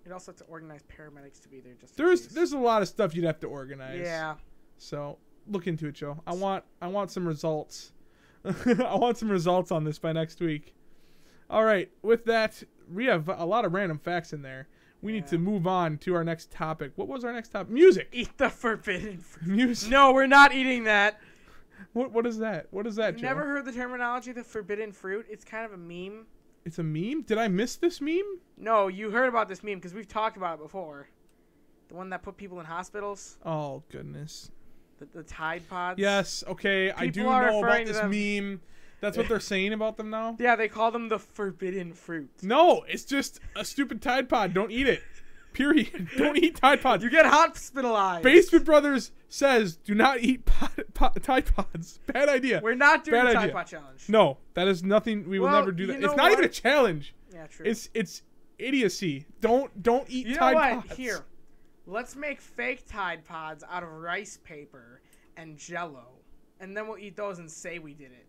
You'd also have to organize paramedics to be there. There's a lot of stuff you'd have to organize. Yeah. So look into it, Joe. I want some results. I want some results on this by next week. All right. With that, we have a lot of random facts in there. We need to move on to our next topic. What was our next topic? Music. Eat the forbidden fruit. Music. No, we're not eating that. What is that? What is that, Joe? Never heard the terminology, the forbidden fruit? It's kind of a meme. It's a meme? Did I miss this meme? No, you heard about this meme because we've talked about it before. The one that put people in hospitals. Oh, goodness. The Tide Pods. Yes, okay. I do know about this meme. That's what they're saying about them now? Yeah, they call them the forbidden fruit. No, it's just a stupid Tide Pod. Don't eat it. Period. Don't eat Tide Pods. You get hospitalized. Basement Brothers says do not eat Tide Pods. Bad idea. We're not doing the Tide Pod challenge. No, that is nothing. We will never do that. It's not even a challenge. Yeah, true. It's idiocy. Don't eat Tide Pods. Here, let's make fake Tide Pods out of rice paper and Jell-O, and then we'll eat those and say we did it.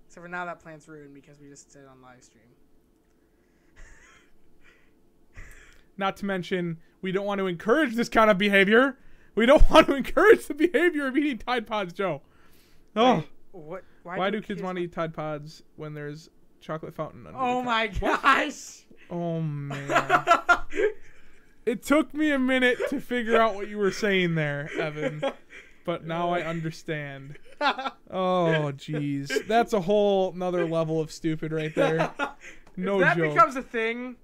So for now, that plan's ruined because we just said it on live stream. Not to mention, we don't want to encourage this kind of behavior. We don't want to encourage the behavior of eating Tide Pods, Joe. Oh, what? Why do kids want to eat Tide Pods when there's chocolate fountain under Oh my gosh! Oh man! It took me a minute to figure out what you were saying there, Evan, but now I understand. Oh jeez, that's a whole another level of stupid right there. No joke. If that becomes a thing,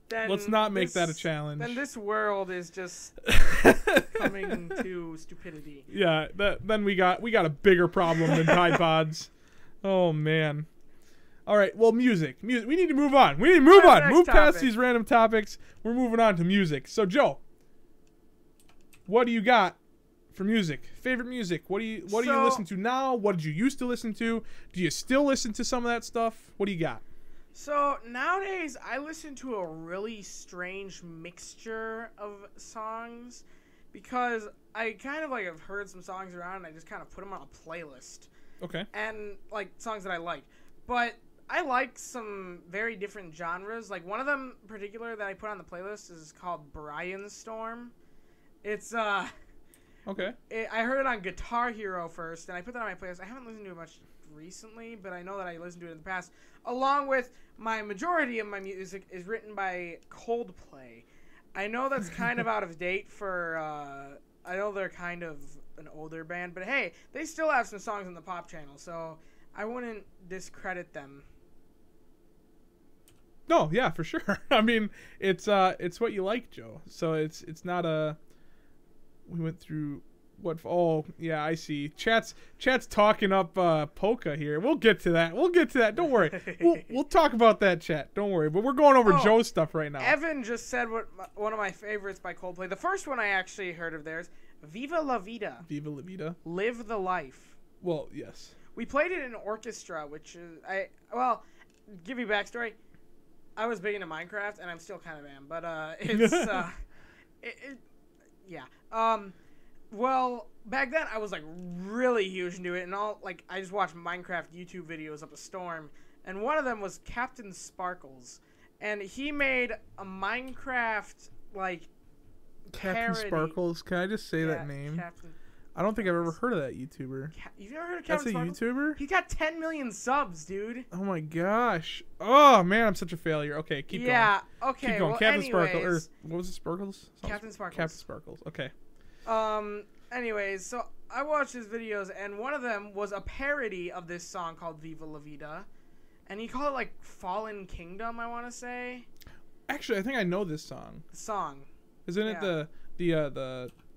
then let's not make that a challenge. Then this world is just coming to stupidity. Yeah, then we got a bigger problem than Tide Pods. Oh man. All right, well, music. We need to move on. Move past these random topics. We're moving on to music. So, Joe, what do you got for music? Favorite music? What do you listen to now? What did you used to listen to? Do you still listen to some of that stuff? What do you got? So nowadays, I listen to a really strange mixture of songs because I kind of have heard some songs around and I just kind of put them on a playlist. Okay. And songs that I like, but I like some very different genres. Like one of them in particular that I put on the playlist is called Brian Storm. It's okay. I heard it on Guitar Hero first, and I put that on my playlist. I haven't listened to it much recently, but I know that I listened to it in the past. Along with my majority of my music is written by Coldplay. I know that's kind of out of date for. I know they're kind of an older band, but hey, they still have some songs on the pop channel, so I wouldn't discredit them. No, yeah, for sure. I mean, it's what you like, Joe. So it's not a. We went through what? Oh, yeah, I see. Chat's talking up Polka here. We'll get to that. Don't worry. We'll talk about that, chat. Don't worry. But we're going over Joe's stuff right now. Evan just said one of my favorites by Coldplay. The first one I actually heard of theirs, Viva La Vida. Viva La Vida. Live the Life. Well, yes. We played it in orchestra, which is give you backstory. I was big into Minecraft, and I'm still kind of am, but it's yeah. Well, back then I was like really huge into it, and I just watched Minecraft YouTube videos up a storm, and one of them was Captain Sparkles, and he made a Minecraft like Captain parody. Sparkles. Can I just say that name? Captain. I don't think I've ever heard of that YouTuber. You've never heard of Captain Sparkles? That's a YouTuber? He's got 10 million subs, dude. Oh my gosh. Oh man, I'm such a failure. Okay, keep going. Yeah, okay. Keep going. Well, Captain anyways, Sparkles. What was it? Sparkles? Captain Sparkles. Captain Sparkles. Okay. Anyways, so I watched his videos, and one of them was a parody of this song called Viva La Vida. And he called it like Fallen Kingdom, I want to say. Actually, I think I know this song. Song. Isn't it the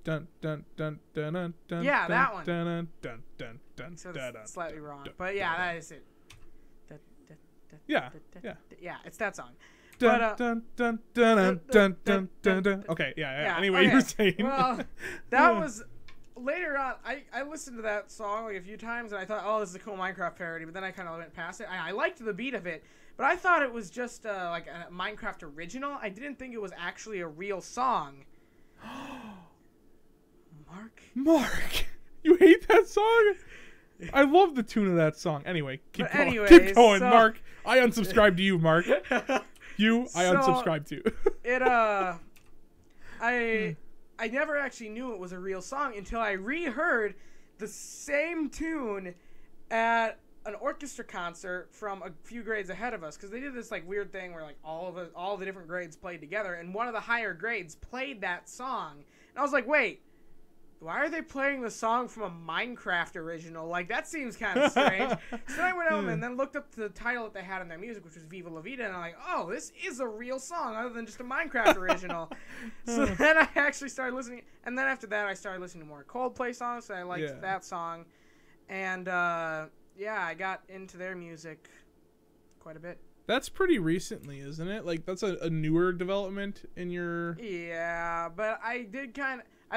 dun dun dun dun dun dun? Yeah, dun, that one. Dun dun dun dun dun. So dun, it's slightly dun, wrong, dun, but yeah, dun, that is it. Yeah. It's that song. Dun, But, dun, dun, dun, dun, dun, dun, dun. Okay, yeah. Anyway, okay. you were saying. Well, that was later on. I listened to that song like a few times, and I thought, oh, this is a cool Minecraft parody. But then I kind of went past it. I liked the beat of it, but I thought it was just like a Minecraft original. I didn't think it was actually a real song. Mark, you hate that song? I love the tune of that song. Anyway, keep going. Anyways, keep going, so, Mark. I unsubscribe to you, Mark. I unsubscribe to. I never actually knew it was a real song until I reheard the same tune at an orchestra concert from a few grades ahead of us, because they did this like weird thing where like all the different grades played together, and one of the higher grades played that song, and I was like, wait, why are they playing the song from a Minecraft original? Like, that seems kind of strange. So I went home and then looked up the title that they had in their music, which was Viva La Vida, and I'm like, oh, this is a real song other than just a Minecraft original. So then I actually started listening, and then after that I started listening to more Coldplay songs, so I liked that song. And, yeah, I got into their music quite a bit. That's pretty recently, isn't it? Like, that's a newer development in your... Yeah, but I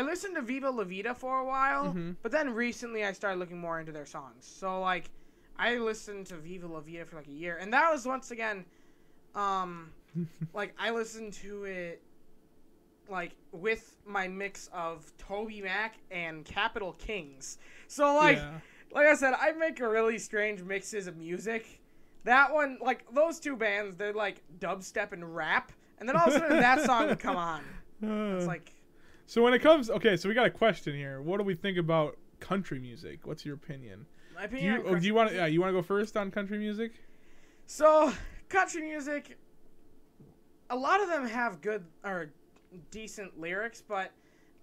listened to Viva La Vida for a while, but then recently I started looking more into their songs. So, like, I listened to Viva La Vida for, like, a year. And that was, once again, like, I listened to it, like, with my mix of Toby Mac and Capital Kings. So, like, like I said, I make a really strange mixes of music. That one, like, those two bands, they're, like, dubstep and rap. And then all of a sudden that song would come on. It's like... So when it comes, okay, so we got a question here. What do we think about country music? What's your opinion? My opinion. Do you want to? Yeah, you want to go first on country music? So country music, a lot of them have good or decent lyrics, but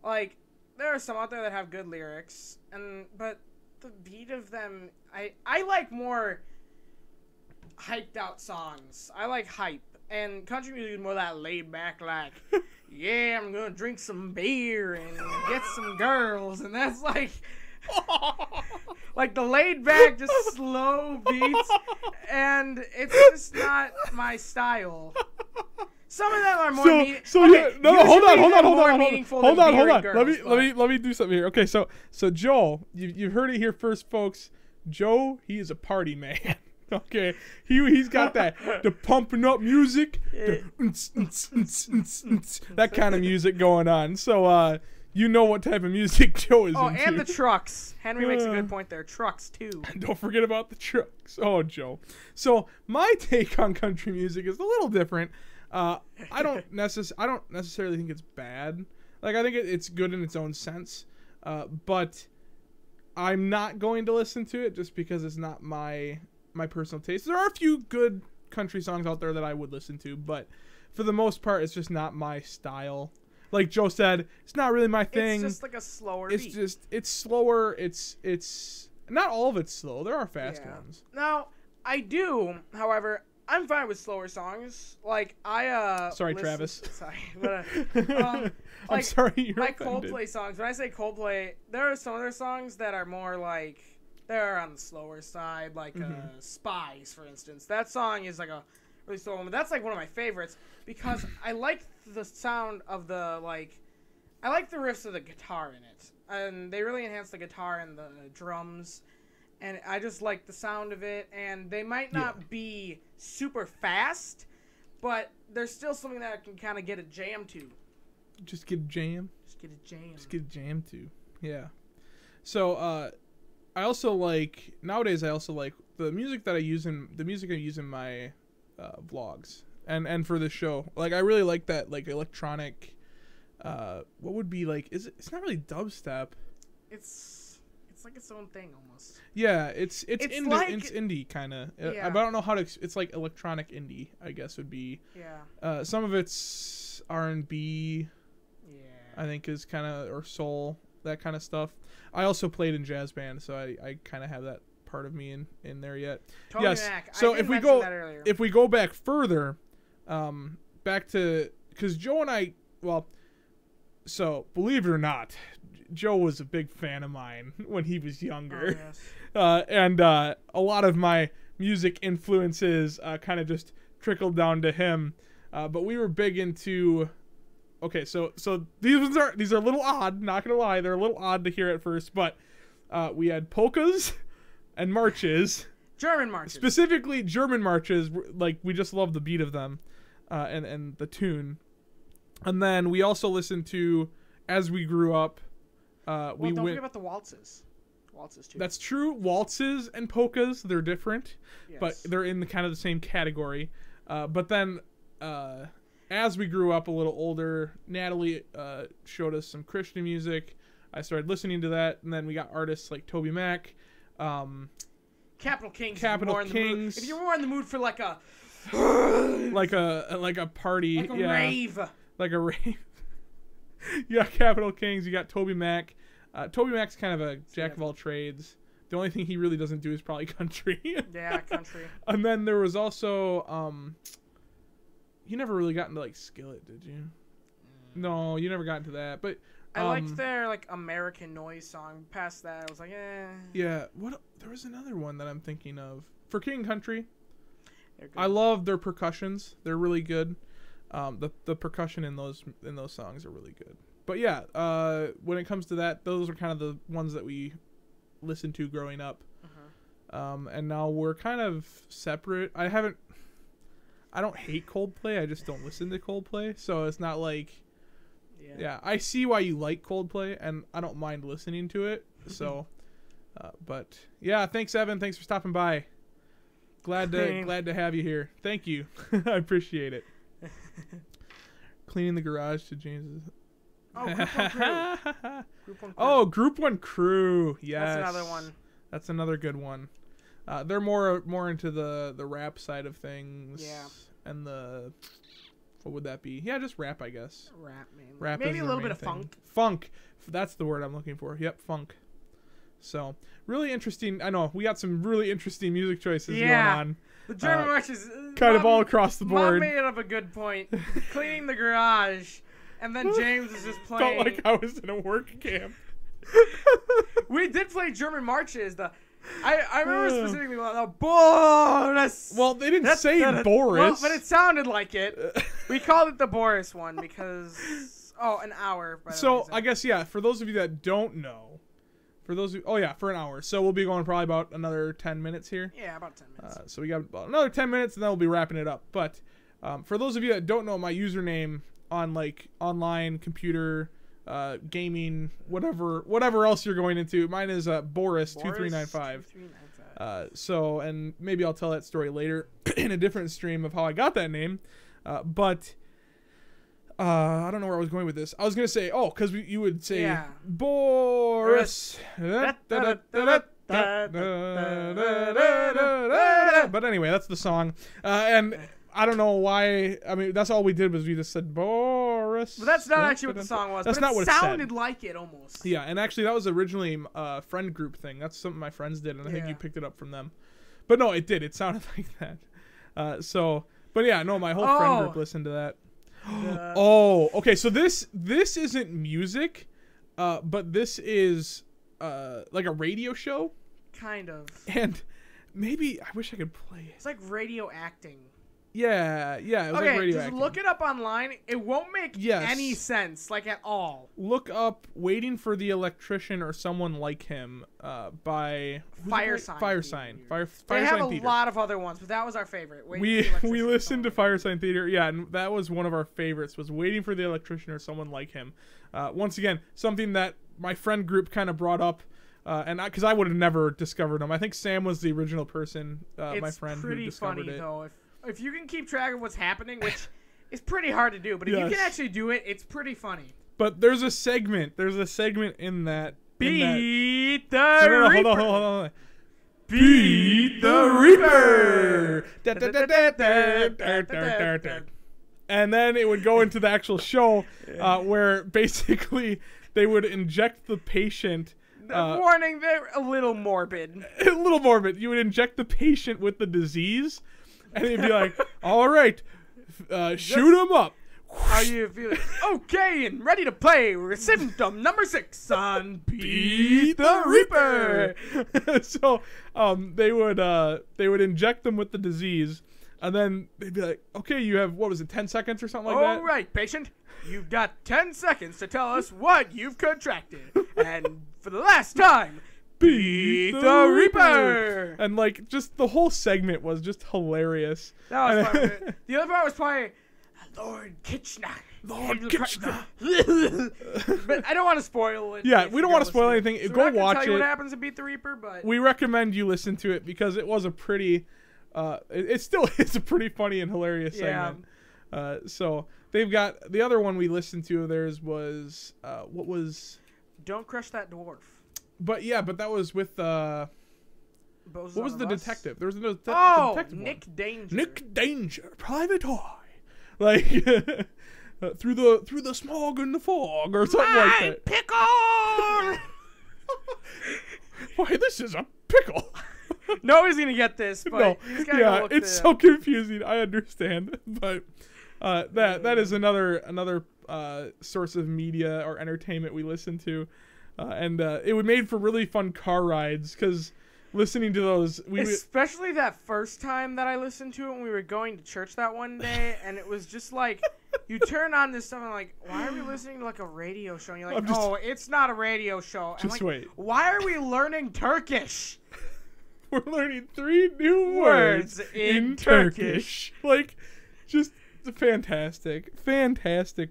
like there are some out there that have good lyrics, but the beat of them, I like more hyped out songs. I like hype. And country music is more that laid back, like, yeah, I'm gonna drink some beer and get some girls, and that's like the laid back, just slow beats, and it's just not my style. Some of them are more hold on. Let me do something here. Okay, so Joel, you've heard it here first, folks. Joe, he is a party man. Okay, he's got the pumping up music, that kind of music going on. So you know what type of music Joe is into. And the trucks. Henry makes a good point there. Trucks too. Don't forget about the trucks. Oh, Joe. So my take on country music is a little different. I don't necessarily think it's bad. Like, I think it's good in its own sense. But I'm not going to listen to it just because it's not my personal taste. There are a few good country songs out there that I would listen to, but for the most part, it's just not my style. Like Joe said, it's not really my thing. It's just like a slower beat. It's slower. It's not all of it's slow. There are fast ones. Now, I do, however, I'm fine with slower songs. Like I Sorry, Travis. Sorry, but I'm like sorry you're my offended. Coldplay songs. When I say Coldplay, there are some of their songs that are more like they're on the slower side, like Spies, for instance. That song is like a really slow one, but that's like one of my favorites because I like the sound of the I like the riffs of the guitar in it, and they really enhance the guitar and the drums. And I just like the sound of it, and they might not be super fast, but there's still something that I can kind of get a jam to. Just get a jam? Just get a jam. Just get a jam to. Yeah. So, I also like, nowadays I also like the music that I use in my vlogs and for this show. Like, I really like that, like, electronic, what would be like, it's not really dubstep. It's like its own thing almost. Yeah, it's indie, like, it's indie kind of. Yeah. But I don't know how to. It's like electronic indie, I guess would be. Yeah. Some of it's R&B. Yeah. I think is kind of, or soul, that kind of stuff. I also played in jazz band, so I kind of have that part of me in there yet. Totally yes. Mac. So I if we go back further, back to, because Joe and I, well, so believe it or not, Joe was a big fan of mine when he was younger. Oh, yes. And a lot of my music influences kind of just trickled down to him. But we were big into... Okay, so these are a little odd, not gonna lie. They're a little odd to hear at first, but we had polkas and marches. German marches. Specifically German marches. Like, we just love the beat of them and the tune. And then we also listened to, as we grew up... don't forget about the waltzes. Waltzes too. That's true. Waltzes and polkas, they're different, Yes. but they're in the kind of the same category. But then, as we grew up a little older, Natalie showed us some Christian music. I started listening to that, and then we got artists like Toby Mac, Capital Kings. Capital Kings. If you're more in the mood for like a like a party, like a rave, like a rave. You got Capital Kings. You got Toby Mac. Toby Mac's kind of a jack of all trades. The only thing he really doesn't do is probably country. Yeah, country. And then there was also, you never really got into like Skillet, did you? No, you never got into that. But I liked their like American Noise song. Past that, I was like, eh. Yeah. What? There was another one that I'm thinking of for King Country. I love their percussions. They're really good. The percussion in those songs are really good. But yeah, when it comes to that, those are kind of the ones that we listened to growing up. And now we're kind of separate. I don't hate Coldplay. I just don't listen to Coldplay. So it's not like, yeah, I see why you like Coldplay, and I don't mind listening to it. So, but yeah, thanks, Evan. Thanks for stopping by. Glad to have you here. Thank you. I appreciate it. Cleaning the garage to James's. Oh, Group 1 Crew. Group 1 Crew. Oh, Group 1 Crew. Yes. That's another one. That's another good one. They're more into the rap side of things. Yeah. And what would that be? Yeah, just rap, I guess. Rap, mainly. Rap Maybe is a their little main bit of thing. funk. Funk. That's the word I'm looking for. Yep, funk. So, really interesting. I know, we got some really interesting music choices going on. The German marches. Kind of all across the board. Mom made up a good point. Cleaning the garage. And then James is just playing. Felt like I was in a work camp. We did play German marches. I remember specifically the Boris. Well, they didn't say Boris. Well, but it sounded like it. We called it the Boris one because an hour. By the way, I guess, yeah, for those of you that don't know, for an hour. So we'll be going probably about another 10 minutes here. Yeah, about 10 minutes. So we got about another 10 minutes, and then we'll be wrapping it up. But for those of you that don't know, my username on like online computer gaming, whatever else you're going into, mine is Boris2395. So, and maybe I'll tell that story later in a different stream of how I got that name. But I don't know where I was going with this. I was gonna say, because you would say Boris. But anyway, that's the song. And I don't know why. I mean, that's all we did was we just said Boris. But that's not actually what the song was. That's but not what it it sounded said. like it almost. Yeah, and actually that was originally a friend group thing. That's something my friends did, and I think you picked it up from them. But no, it did. It sounded like that. But yeah, no, my whole friend group listened to that. Oh, okay. So this isn't music, but this is like a radio show. Kind of. And maybe I wish I could play it. It's like radio acting. Yeah. It was like radio just acting. look it up online. It won't make any sense, like at all. Look up "Waiting for the Electrician" or someone like him by Fire Sign. They have a Theater. lot of other ones, but that was our favorite. We listened to Fire Sign Theater, yeah, and that was one of our favorites. Was "Waiting for the Electrician" or someone like him. Once again, something that my friend group kind of brought up. And because I would have never discovered them. I think Sam was the original person, my friend, who discovered it. It's pretty funny, though. If you can keep track of what's happening, which is pretty hard to do, but if you can actually do it, it's pretty funny. But there's a segment in that. Beat the Reaper. Hold on. Beat the Reaper. And then it would go into the actual show where basically they would inject the patient. Warning, they're a little morbid. A little morbid. You would inject the patient with the disease, and they'd be like, all right, shoot him up. How you feeling? Okay, and ready to play. Symptom number 6 on Beat the Reaper. So they would inject them with the disease, and then they'd be like, okay, you have, what was it, 10 seconds or something like that? All right, patient. You've got 10 seconds to tell us what you've contracted. And for the last time, beat the Reaper. And like, just the whole segment was just hilarious. That was fun. The other part was probably Lord Kitchener. But I don't want to spoil it. Yeah, we don't want to spoil anything. So go watch tell it. You what happens to Beat the Reaper, but we recommend you listen to it because it was a pretty. It's a pretty funny and hilarious segment. So they've got the other one we listened to. Theirs was what was? Don't Crush That Dwarf. But that was with what was the detective? There was a detective. Nick one. Danger. Nick Danger, Private Eye, like through the smog and the fog or something like that. Pickle. Why, this is a pickle. Nobody's gonna get this. But no, it's so confusing. I understand, but that is another source of media or entertainment we listen to, and it was made for really fun car rides because listening to those, especially that first time that I listened to it when we were going to church that one day, and it was just like you turn on this stuff and like, why are we listening to like a radio show? And you're like, oh, it's not a radio show. Just wait. Why are we learning Turkish? We're learning 3 new words in Turkish. Like, just fantastic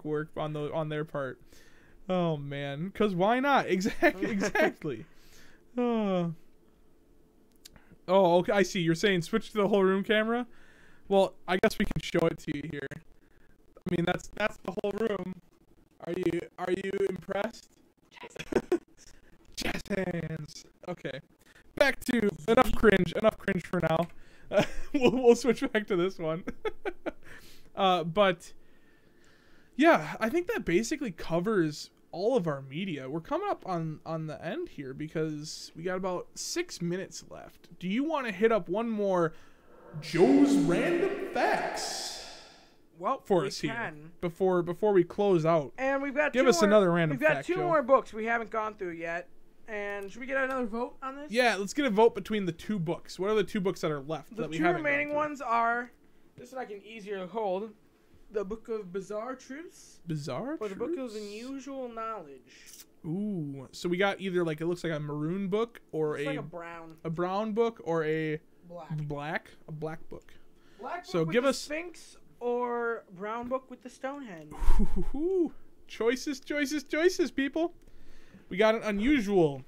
work on their part. Oh man, because why not? Exactly. Oh, okay. I see. You're saying switch to the whole room camera. Well, I guess we can show it to you here. I mean, that's the whole room. Are you impressed? Jazz hands. Okay. Back to enough cringe for now. We'll switch back to this one. But yeah, I think that basically covers all of our media. We're coming up on the end here because we got about 6 minutes left. Do you want to hit up one more Joe's Random Facts? Well, for us here before we close out. And we've got another random fact. We've got 2 more books we haven't gone through yet. And should we get another vote on this? Yeah, let's get a vote between the 2 books. What are the 2 books that are left that we haven't? The 2 remaining ones are, this one I can easier hold, the Book of Bizarre Truths. Or the Book of Unusual Knowledge. Ooh, so we got either like, it looks like a maroon book or like a brown. A brown book or a black book. Black so book give with us the Sphinx or brown book with the Stonehenge. Ooh, choices, people. We got an unusual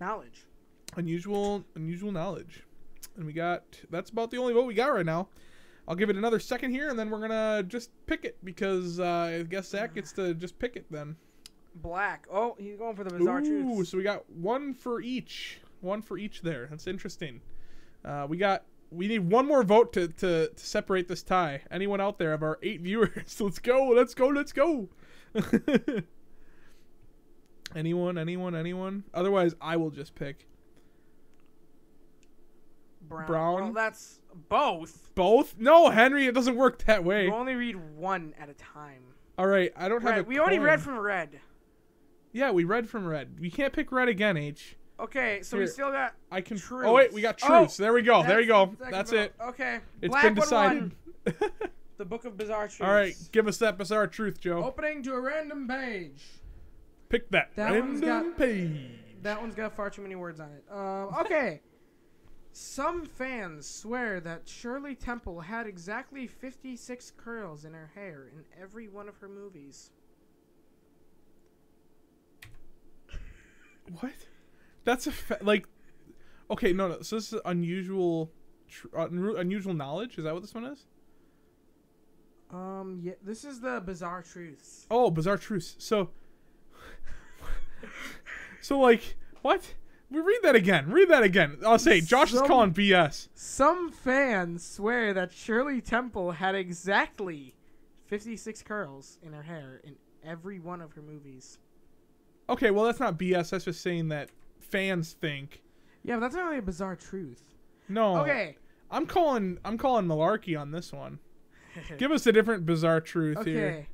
knowledge. Unusual knowledge. And that's about the only vote we got right now. I'll give it another second here, and then we're going to just pick it, because I guess Zach gets to just pick it then. Black. Oh, he's going for the Bizarre Truths. Ooh, so we got 1 for each. 1 for each there. That's interesting. We need 1 more vote to separate this tie. Anyone out there of our 8 viewers? Let's go. Anyone? Otherwise, I will just pick. Brown. Well, that's both. Both? No, Henry, it doesn't work that way. You only read one at a time. All right, I don't have a We already coin. read from red. Yeah, we read from red. We can't pick red again, H. Okay, so Here, we still got I can. truth. Oh wait, we got truths. There we go. There you go. That's That's it. Okay. It's Black been decided. The Book of Bizarre Truths. All right, give us that bizarre truth, Joe. Opening to a random page. Pick that. That one's random got- page. That one's got far too many words on it. Okay. Some fans swear that Shirley Temple had exactly 56 curls in her hair in every one of her movies. What? That's like. Okay, no. So this is unusual, unusual knowledge. Is that what this one is? Yeah. This is the Bizarre Truths. Oh, bizarre truths. So. So like what? We read that again. Read that again. I'll say Josh is calling BS. Some fans swear that Shirley Temple had exactly 56 curls in her hair in every one of her movies. Okay, well that's not BS. That's just saying that fans think. Yeah, but that's not really a bizarre truth. No. Okay. I'm calling malarkey on this one. Give us a different bizarre truth here. Okay.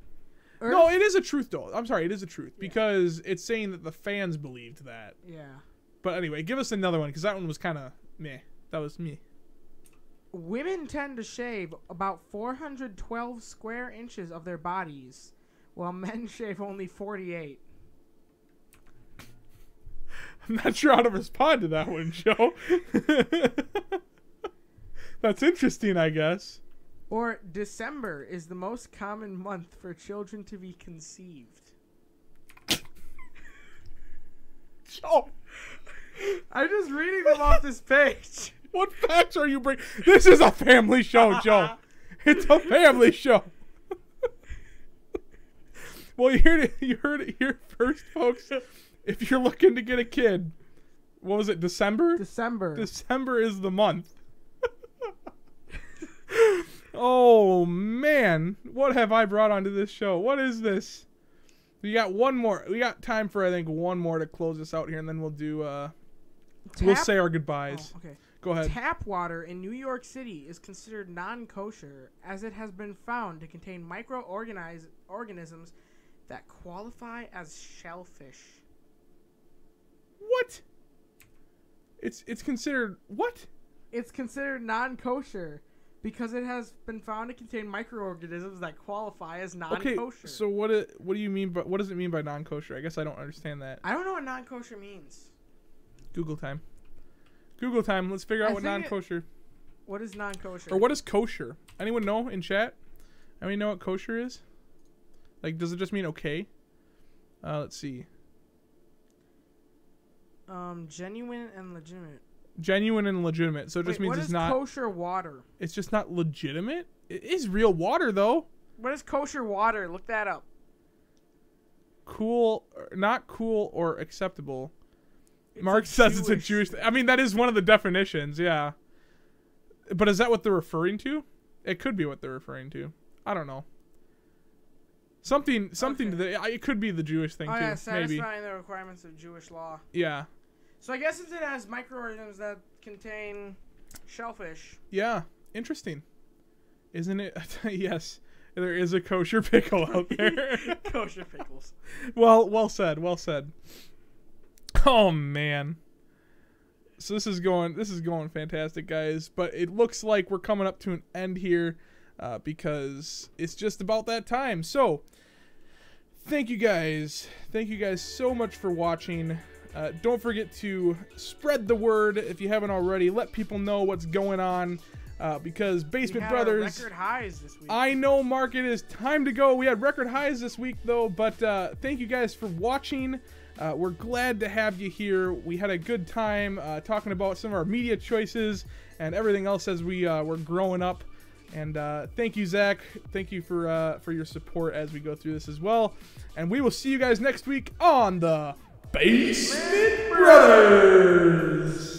No, it is a truth though. I'm sorry, it is a truth because it's saying that the fans believed that. Yeah. But anyway, give us another one because that one was kind of meh. That was me. Women tend to shave about 412 square inches of their bodies, while men shave only 48. I'm not sure how to respond to that one, Joe. That's interesting, I guess. Or December is the most common month for children to be conceived. Joe, I'm just reading them off this page. what facts are you bringing? This is a family show, Joe. It's a family show. Well, you heard it here first, folks. If you're looking to get a kid, what was it, December? December is the month. Oh, man. What have I brought onto this show? What is this? We got one more. We got time for, I think, one more to close this out here, and then we'll do, we'll say our goodbyes. Oh, okay. Go ahead. Tap water in New York City is considered non-kosher as it has been found to contain microorganisms that qualify as shellfish. What? It's considered what? It's considered non-kosher because it has been found to contain microorganisms that qualify as non-kosher. Okay, so what do you mean by what does it mean by non-kosher? I guess I don't understand that. I don't know what non-kosher means. Google time. Google time. Let's figure out what non-kosher. What is non-kosher? Or what is kosher? Anyone know in chat? Anyone know what kosher is? Like, does it just mean okay? Let's see. Genuine and legitimate. Genuine and legitimate. So it just means it's not kosher water. It's just not legitimate. It is real water though. What is kosher water? Look that up. Cool, not cool or acceptable. It's Mark says it's a Jewish. I mean, that is one of the definitions. Yeah. But is that what they're referring to? It could be what they're referring to. I don't know. Something Okay. to the. It could be the Jewish thing too. Yeah, satisfying Maybe. the requirements of Jewish law. Yeah. So I guess since it has microorganisms that contain shellfish. Yeah. Interesting. Isn't it? Yes. There is a kosher pickle out there. Kosher pickles. Well said. Well said. Oh man. So this is going fantastic, guys. But it looks like we're coming up to an end here, because it's just about that time. So thank you guys so much for watching. Don't forget to spread the word if you haven't already. Let people know what's going on, because Basement Brothers record highs this week. I know, Mark, it is time to go. We had record highs this week though, but thank you guys for watching. We're glad to have you here. We had a good time talking about some of our media choices and everything else as we were growing up. And thank you, Zach. Thank you for your support as we go through this as well. And we will see you guys next week on the Basement Brothers.